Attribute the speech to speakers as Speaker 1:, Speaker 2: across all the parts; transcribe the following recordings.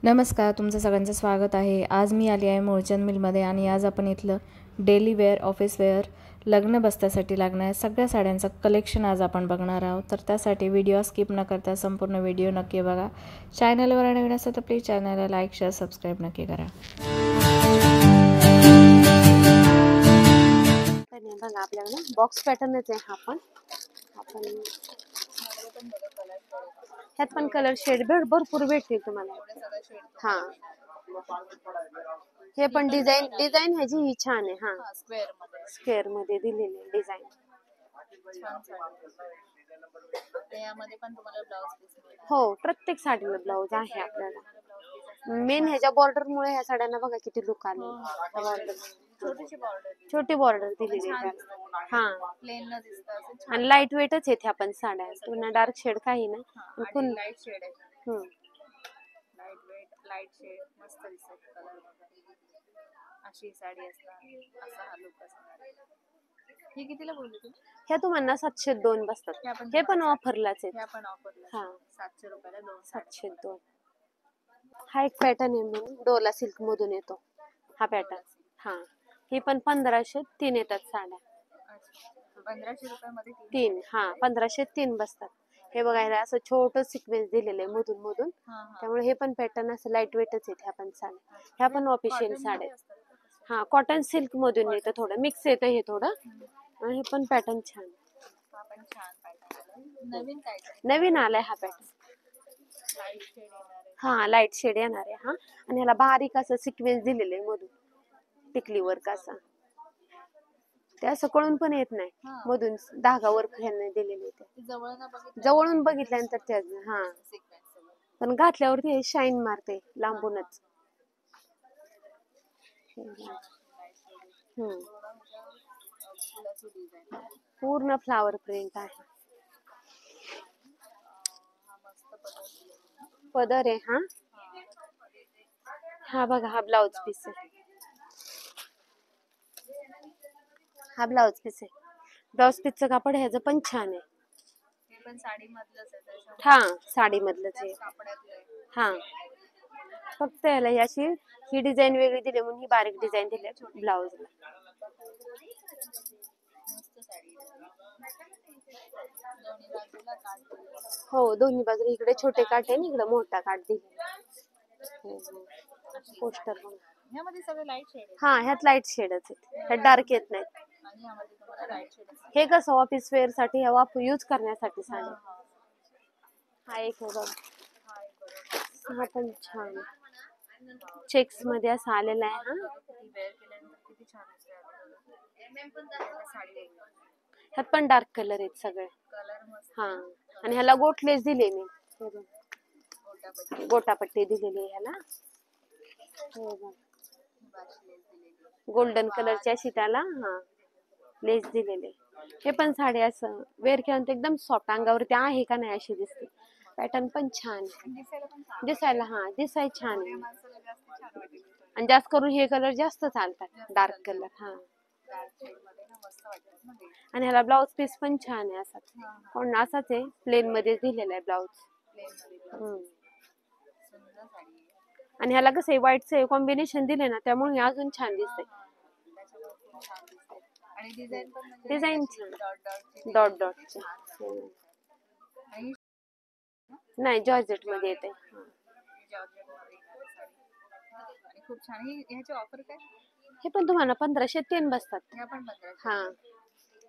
Speaker 1: नमस्कार, तुमचं सगळ्यांचं स्वागत आहे। आज मी आली आहे मूळचंद मिलमध्ये आणि आज आपण इथलं डेली वेअर, ऑफिस वेअर, लग्न बसण्यासाठी लागणाऱ्या सगळ्या साड्यांचं कलेक्शन आज आपण बघणार आहोत। तर त्यासाठी व्हिडिओ स्किप न करता संपूर्ण व्हिडिओ नक्की बघा। चॅनलवर नवीन असेल तर प्लीज चॅनलला लाईक, शेअर, सबस्क्राईब नक्की करा।
Speaker 2: बघा आपल्याला बॉक्स पॅटर्नच आहे हा पण ह्यात पण कलर शेड भरपूर भेटतील तुम्हाला। हा हे पण डिझाईन ह्याची ही छान आहे। हा स्क्वेअर मध्ये दिलेली डिझाईन।
Speaker 3: यामध्ये पण तुम्हाला ब्लाउज पीस मिळेल।
Speaker 2: हो, प्रत्येक साडीला ब्लाउज आहे आपल्याला। मेन ह्याच्या बॉर्डर मुळे ह्या साड्यांना बघा किती लुक आले। बॉर्डर छोटी बॉर्डर दिलेली आहे। हा
Speaker 3: प्लेन न दिसता असं
Speaker 2: आणि लाईट वेटच आहेत ह्या पण साड्या। पुन्हा डार्क शेड काही नाही,
Speaker 3: आणि लाईट शेड आहे। लाईट वेट, लाईट शेड मस्त दिसत कलर वगैरे। अशी साडी असणार, असा हा लुक असणार। हे कितीला बोलले तुम्ही?
Speaker 2: ह्या तुम्हाला 702 बसतात। हे पण ऑफरलाच आहेत।
Speaker 3: ह्या पण ऑफरला।
Speaker 2: हा
Speaker 3: 700 रुपयाला दोन
Speaker 2: 702। हा एक पॅटर्न आहे म्हणून डोला सिल्क मधून येतो हा पॅटर्न। हा हे पण 1500 तीन येतात साड्या।
Speaker 3: 1500 रुपयामध्ये
Speaker 2: तीन। हा 1503 बसतात। हे बघायला असं छोटं सिक्वेन्स दिलेलं आहे मधून मधून, त्यामुळे हे पण पॅटर्न असं लाईट वेटच आहेत ह्या पण साड्या। ह्या पण ऑफिशियल साड्या। हा कॉटन सिल्क मधून येतं, थोडं मिक्स येतं हे थोडं। आणि हे पण पॅटर्न छान।
Speaker 3: हा पण छान पॅटर्न। नवीन काय
Speaker 2: नवीन आलाय हा पॅटर्न।
Speaker 3: लाईट शेड येणार आहे।
Speaker 2: हा लाईट शेड येणार आहे हा। आणि ह्याला बारीक असं सिक्वेन्स दिलेलं आहे मधून, टिकली वर्क असं। ते असं कळून पण येत नाही, मधून धागा वर्क ह्यांना दिलेले ते जवळून बघितल्यानंतर ते हा पण घातल्यावरती हे शाईन मारते लांबूनच। पूर्ण फ्लावर प्रिंट आहे। पदर आहे हा। हा बघा हा ब्लाउज पीस आहे। हा ब्लाउज पीस आहे। ब्लाउज पीसचं कापड ह्याचं पण छान आहे।
Speaker 3: हे पण साडी मधलंच आहे।
Speaker 2: हा साडी मधलंच आहे। हा फक्त याला अशी ही डिझाईन वेगळी दिली म्हणून ही बारीक डिझाईन दिली ब्लाउजला। हो दोन्ही बाजूला इकडे छोटे काठ आहे, इकडे मोठा काठ दिले। पोस्टर पण
Speaker 3: ह्यामध्ये सगळे लाईट शेड
Speaker 2: हा ह्यात लाईट शेडच आहेत, ह्यात डार्क येत नाहीत।
Speaker 3: आणि ह्यामध्ये तुम्हाला लाईट शेड
Speaker 2: हे कसं ऑफिस वेअर साठी यूज करण्यासाठी साडी। हा एक बघ, हा पण छान चेक्स मध्ये असं आलेला आहे। हा
Speaker 3: वेअर केल्यानंतर किती छान साडी।
Speaker 2: ह्यात पण डार्क कलर आहेत सगळे।
Speaker 3: कलर मस्त।
Speaker 2: हा आणि ह्याला गोटलेस दिले मी, गोटापट्टी दिलेली आहे ह्याला। गोल्डन कलरच्या अशी त्याला हा लेस दिलेले। हे पण साडी असं वेअर केल्यानंतर एकदम सॉफ्ट, अंगावरती आहे का नाही अशी दिसते। पॅटर्न पण छान दिसायला, हा दिसाय छान आहे। आणि जास्त करून हे कलर जास्त चालतात, डार्क कलर। हा आणि ह्याला ब्लाउज पीस पण छान आहे असा, पण असाच आहे प्लेन मध्ये दिलेला आहे ब्लाउज। आणि ह्याला कसं आहे व्हाईटचं कॉम्बिनेशन दिले ना, त्यामुळे अजून छान दिसते।
Speaker 3: आणि डिझाईन पण
Speaker 2: डिझाईन डॉट डॉटची नाही जॉर्जेट मध्ये येते।
Speaker 3: खूप छान। ह्याची ऑफर काय?
Speaker 2: हे पण तुम्हाला 1503 बसतात।
Speaker 3: ह्या पण 1500।
Speaker 2: हा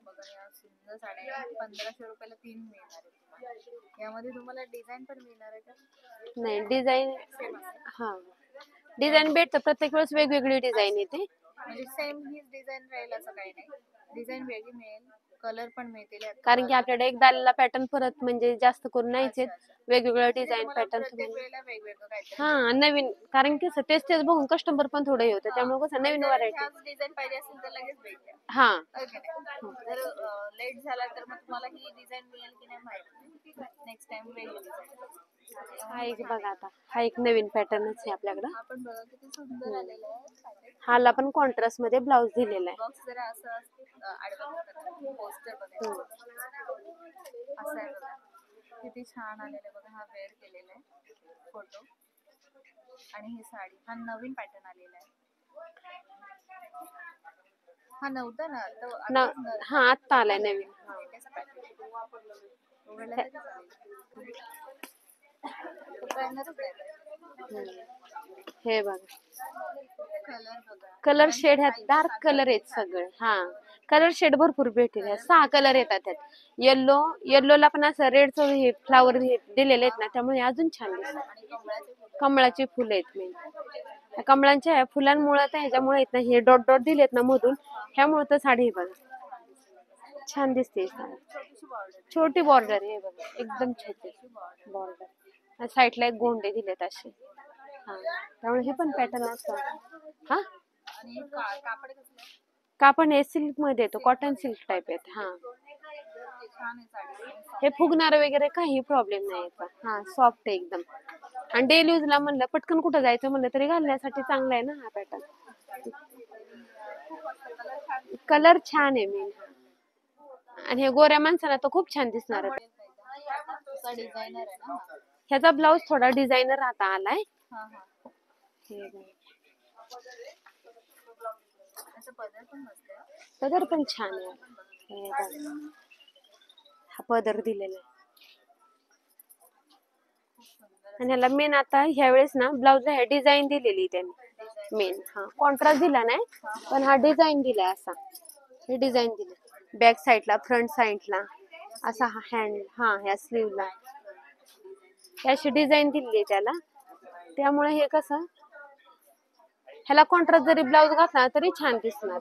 Speaker 3: बघा या सुंदर साड्या 1500 रुपयाला 3 मिळणार आहे। यामध्ये तुम्हाला डिझाईन पण मिळणार आहे का?
Speaker 2: नाही डिझाईन, हा डिझाईन भेटतं, प्रत्येक वेळेस वेगवेगळी डिझाईन येते।
Speaker 3: म्हणजे सेम हीच डिझाईन राहील असं काही नाही, डिझाईन वेगळी मिळेल, कलर पण मिळतील।
Speaker 2: कारण की आपल्याकडे एकदा आलेला पॅटर्न परत म्हणजे जास्त करून नाहीच आहेत, वेगवेगळ्या डिझाईन पॅटर्न हा नवीन। कारण की तेच तेच बघून कस्टमर पण थोडं हे होतं, त्यामुळे कसं नवीन व्हरायटी
Speaker 3: डिझाईन पाहिजे असेल तर लगेच भेटेल।
Speaker 2: हा
Speaker 3: जर लेट झाला तर मग तुम्हाला ही डिझाईन मिळेल की नाही माहिती, नेक्स्ट टाइम वेगळी।
Speaker 2: हा एक बघा आता, हा एक नवीन पॅटर्नच आहे आपल्याकडं।
Speaker 3: आपण बघा किती सुंदर आलेला आहे।
Speaker 2: हाला पण कॉन्ट्रास्ट मध्ये ब्लाउज दिलेला आहे।
Speaker 3: बॉक्स जरा असं पोस्टर बघा असं आहे बघा, किती छान आलेलं बघा। हा वेअर केलेला आहे फोटो। आणि ही साडी हा नवीन पॅटर्न आलेला आहे. हा नव्हता ना तो
Speaker 2: हा आत्ता आलाय नवीन. हे बघा कलर शेड ह्यात डार्क कलर आहेत सगळे. हा कलर शेड भरपूर भेटेल. 6 कलर येतात त्यात. येल्लोला पण असं रेडचं हे फ्लावर दिलेले आहेत ना, त्यामुळे अजून छान दिसतात. कमळाची फुलं आहेत मेन. कमळांच्या फुलांमुळे तर ह्याच्यामुळे येत ना, हे डॉट डॉट दिलेत ना मधून, ह्यामुळे तर साडी हे बघा छान दिसते. छोटी बॉर्डर आहे बघा, एकदम छोटी बॉर्डर. साईडला एक गोंडे दिलेत असे. हा त्यामुळे हे पण पॅटर्न असतं. हा कापड हे सिल्क मध्ये येतो, कॉटन सिल्क टाइप येत. हा हे फुगणार वगैरे काही प्रॉब्लेम नाही याचा. हा सॉफ्ट आहे एकदम. आणि डेली यूजला म्हणलं पटकन कुठं जायचं म्हणलं तरी घालण्यासाठी चांगला आहे ना हा पॅटर्न. कलर छान आहे मेन. आणि हे गोऱ्या माणसाला तर खूप छान दिसणार आहे. ह्याचा ब्लाऊज थोडा डिझायनर आता आलाय. पदर पण छान आहे. हा पदर दिलेला आहे. आणि ह्याला मेन आता ह्या वेळेस ना ब्लाऊजला हे डिझाईन दिलेली त्यांनी मेन. हा कॉन्ट्रास्ट दिला नाही पण हा डिझाईन दिलाय असा. हे डिझाईन दिले बॅक साईडला, फ्रंट साईडला असा हा हँड. हा ह्या स्लीवला अशी डिझाईन दिली आहे त्याला. त्यामुळे हे कसं ह्याला कॉन्ट्रास्ट जरी ब्लाऊज घातला तरी छान दिसणार.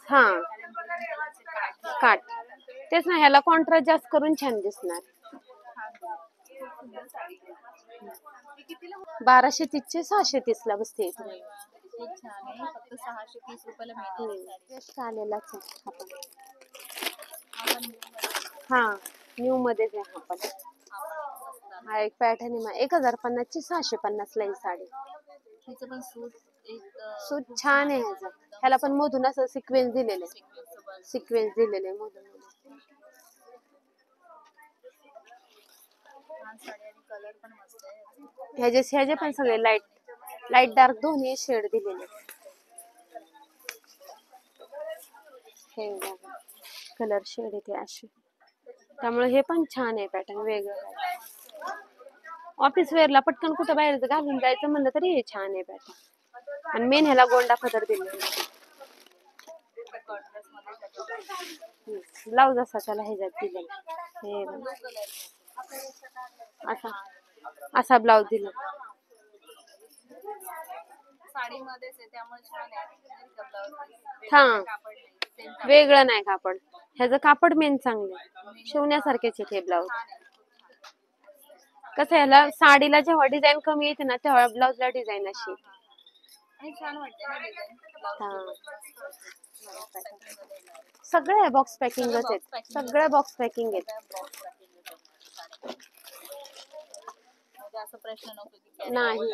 Speaker 2: हा काट तेच ना, ह्याला कॉन्ट्रास्ट जास्त करून छान दिसणार. 1230 630 ला बसते. आलेलाच हा न्यू मध्येच आहे हा पण. हा एक पॅटर्न आहे. 1050 ची 650 ला ही साडी. सूत छान आहे ह्याचा. ह्याला पण मधून असं सिक्वेन्स दिलेले. सिक्वेन्स दिलेले मधून. ह्याचे पण सगळे लाईट डार्क दोन्ही शेड दिलेले. हे कलर शेड येते अशी. त्यामुळे हे पण छान आहे पॅटर्न वेगळं. ऑफिस वेअरला पटकन कुठं बाहेर घालून जायचं म्हणलं तरी हे छान आहे पॅटर्न. आणि मेन ह्याला गोंडा पदर दिलेला. ब्लाऊज असा त्याला ह्याच्यात दिलेला. हे असा ब्लाऊज दिला. हा वेगळं नाही कापड. ह्याचं कापड मेन चांगलं शिवण्यासारखेच आहे ते ब्लाऊज. कसं ह्याला साडीला जेव्हा डिझाईन कमी येते ना तेव्हा ब्लाऊजला डिझाईन अशी. सगळ्या बॉक्स पॅकिंगच आहेत. सगळ्या बॉक्स पॅकिंग आहेत. नाही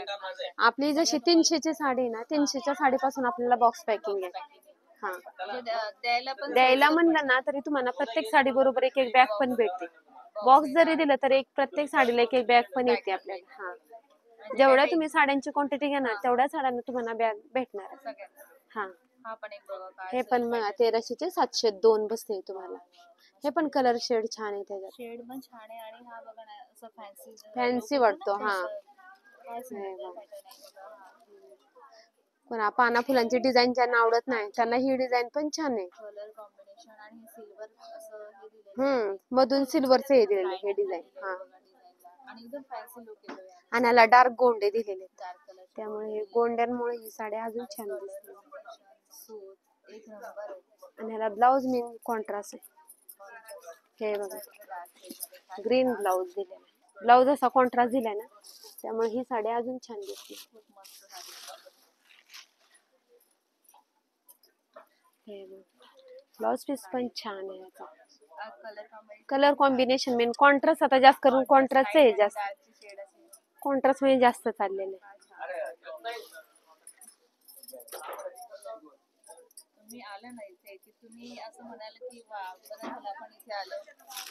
Speaker 2: आपली जशी 300 ची साडी ना 300 च्या साडीपासून आपल्याला बॉक्स पॅकिंग आहे. हा द्यायला म्हणलं ना तरी तुम्हाला प्रत्येक साडी बरोबर एक एक बॅग पण भेटते. बॉक्स जरी दिलं तर एक प्रत्येक साडीला एक एक बॅग पण येते आपल्याला. हा जेवढ्या तुम्ही साड्यांची क्वांटिटी घेणार तेवढ्या साड्यांना तुम्हाला बॅग भेटणार. हा हे पण 1300 702 बसते तुम्हाला. हे पण कलर शेड छान आहे त्याच्यात.
Speaker 3: शेड पण छान आहे. आणि हा बघा ना असं
Speaker 2: फॅन्सी वाटतो. हा पण पाना फुलांची डिझाईन ज्यांना आवडत नाही त्यांना ही डिझाईन पण छान आहे.
Speaker 3: कलर कॉम्बिनेशन आणि सिल्वर असं हे दिलेलं.
Speaker 2: मधून सिल्वरचे हे दिलेले हे डिझाईन. हा
Speaker 3: आणि एकदम फॅन्सी लुक येतो.
Speaker 2: आणि याला डार्क गोंडे दिलेले त्यामुळे गोंड्यांमुळे ही साडी अजून छान दिसते.
Speaker 3: एक नंबर आहे.
Speaker 2: आणि ह्याला ब्लाऊज मेन कॉन्ट्रास्ट आहे. हे बघा ग्रीन ब्लाऊज दिलेला. ब्लाऊज असा कॉन्ट्रास्ट दिलाय ना त्यामुळे ही साडी अजून छान दिसते. हे ब्लाऊज पीस पण छान आहे याचा. कलर कॉम्बिनेशन मेन कॉन्ट्रास्ट आता जास्त करून कॉन्ट्रास्ट आहे. जास्त कॉन्ट्रास्ट मध्ये जास्त चाललेलं आहे.
Speaker 3: मी आलं ना इथे की तुम्ही असं म्हणाल की वा बरं झालं आपण इथे आलो,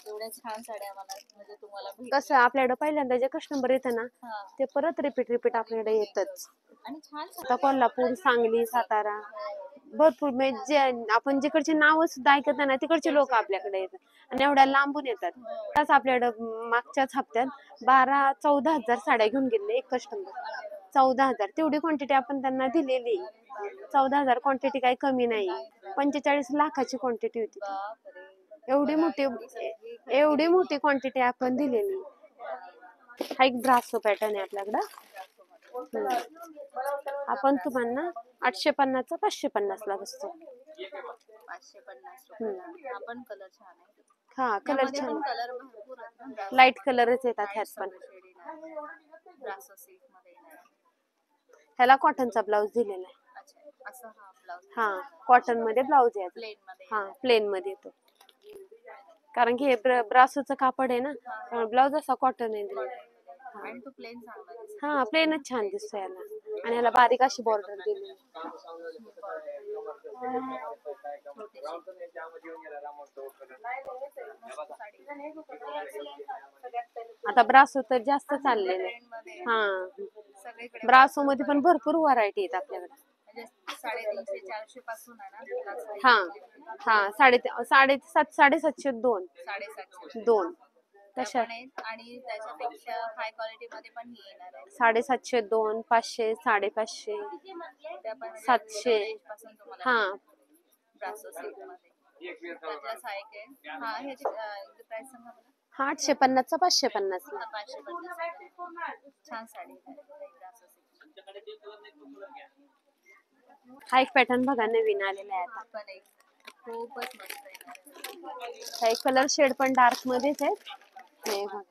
Speaker 3: एवढ्या छान साड्या मला म्हणजे तुम्हाला
Speaker 2: कसं आपल्याकडे पहिल्यांदा जे कस्टमर येतं ना
Speaker 3: हा
Speaker 2: ते परत रिपीट आपल्याकडे येतच.
Speaker 3: आणि छान
Speaker 2: आता कोल्हापूर, सांगली, सातारा भरपूर म्हणजे जे आपण जिकडचे नाव सुद्धा ऐकत नाही ना तिकडचे लोक आपल्याकडे येतात आणि एवढ्या लांबून येतात. त्याच आपल्याकडे मागच्याच हप्त्यात 12-14 हजार साड्या घेऊन गेले एक कस्टमर. 14,000 तेवढी क्वांटिटी आपण त्यांना दिलेली. 14,000 क्वांटिटी काही कमी नाही. 45 लाखाची क्वांटिटी होती ती. एवढी मोठी क्वांटिटी आपण दिलेली. हा एक ब्रासो पॅटर्न आहे आपल्याकडं. आपण तुम्हाला 850 चा 550 ला बसतो.
Speaker 3: 550 रुपये. आपण कलर छान आहे.
Speaker 2: हा कलर
Speaker 3: त्यामध्ये
Speaker 2: छान
Speaker 3: पण कलर भरपूर आहेत ना.
Speaker 2: लाईट कलरच येतात ह्यात पण.
Speaker 3: ब्रासो सिल्क मध्ये येणार.
Speaker 2: ह्याला कॉटनचा ब्लाउज दिलेला आहे.
Speaker 3: अच्छा असं हा ब्लाउज.
Speaker 2: हा कॉटन मध्ये ब्लाउज आहे.
Speaker 3: प्लेन मध्ये.
Speaker 2: हा प्लेन मध्ये येतो. कारण की हे ब्रासोचं कापड आहे ना त्यामुळे ब्लाउज असा कॉटन आहे दिलेला.
Speaker 3: आणि तो प्लेन चांगला दिसतो.
Speaker 2: हा प्लेनच छान दिसतो याला आणि याला बारीक अशी बॉर्डर दिली. आता ब्रासो तर जास्त चाललेले. हा ब्रासो मध्ये पण भरपूर व्हरायटी आहेत आपल्याकडे.
Speaker 3: 350-400 पासून आहे ना.
Speaker 2: हा हा 750 2 2 तशा
Speaker 3: आणि त्याच्यापेक्षा हाय क्वालिटी मध्ये पण ही येणार आहे.
Speaker 2: 750 2 500 550 700 हा
Speaker 3: ब्रासो सिल्क मध्ये त्यातलाच आहे काय. हा ह्याची प्राइस सांगा मला.
Speaker 2: हा 850 चा 550 ला.
Speaker 3: 550 छान साडी आहे ब्रासो सिल्क.
Speaker 2: हा एक पॅटर्न बघा नवीन आलेला आहे आता.
Speaker 3: पण एक खूपच मस्त आहे.
Speaker 2: हा एक कलर शेड पण डार्क मध्येच आहे. हे बघा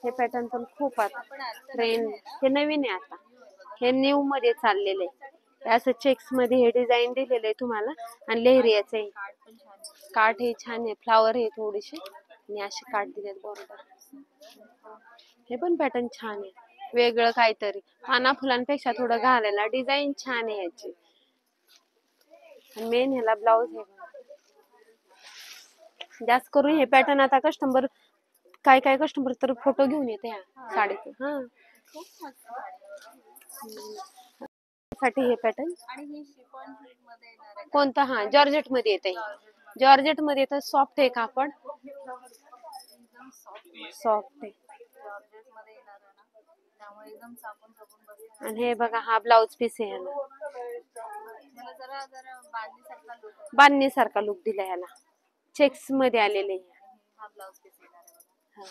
Speaker 2: हे पॅटर्न पण खूप आता ट्रेंड. हे नवीन आहे आता. हे न्यू मध्ये चाललेले आहे. असं चेक्स मध्ये हे डिझाईन दिलेले आहे तुम्हाला आणि लेहरियाचं आहे. काठ हे छान आहे. फ्लावर आहे थोडीशी आणि असे काठ दिलेत बॉर्डर. हे पण पॅटर्न छान आहे. वेगळं काहीतरी पाना फुलांपेक्षा थोडं घालायला डिझाईन छान आहे याची. मेन ह्याला ब्लाउज आहे. जास्त करून हे पॅटर्न आता कस्टमर काय कस्टमर तर फोटो घेऊन येते ह्या साडीचे. हा साठी हे पॅटर्न.
Speaker 3: आणि ही शिफॉन मध्ये येणार आहे.
Speaker 2: कोणतं. हा जॉर्जेट मध्ये येते. जॉर्जेट मध्ये येतं. सॉफ्ट आहे कापड. सॉफ्ट आहे.
Speaker 3: जॉर्जेट मध्ये येणार आहे ना त्यामुळे एकदम चापून बसणार.
Speaker 2: आणि हे बघा हा ब्लाउज पीस आहे ह्याला.
Speaker 3: मला जरा बांधणीसारखा लुक.
Speaker 2: बांधणीसारखा लुक दिला ह्याला. चेक्स मध्ये आलेले.
Speaker 3: हा ब्लाउज पीस येणार आहे बघा.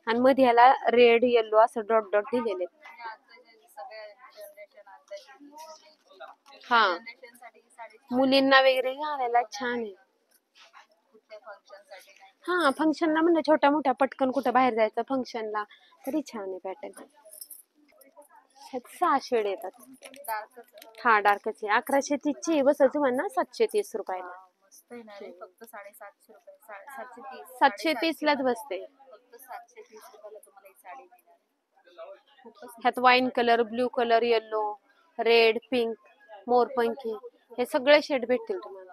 Speaker 2: आणि मध्ये ह्याला रेड येलो असं डॉट डॉट दिलेले. हा मुलींना वगैरे घालायला छान आहे. हा फंक्शनला म्हणजे छोट्या मोठ्या पटकन कुठं बाहेर जायचं फंक्शनला तरी छान आहे पॅटर्न. 6 शेड येतात. हा डार्कच आहे. 1130 ची बसच म्हणा 730 रुपयाला.
Speaker 3: मस्त येणार आहे. फक्त 750 रुपये. 730.
Speaker 2: 730 लाच बसते.
Speaker 3: फक्त 730 रुपयाला तुम्हाला ही साडी मिळणार.
Speaker 2: ह्यात wine colour, blue colour, yellow, red, pink, मोरपंखी हे सगळे शेड भेटतील तुम्हाला.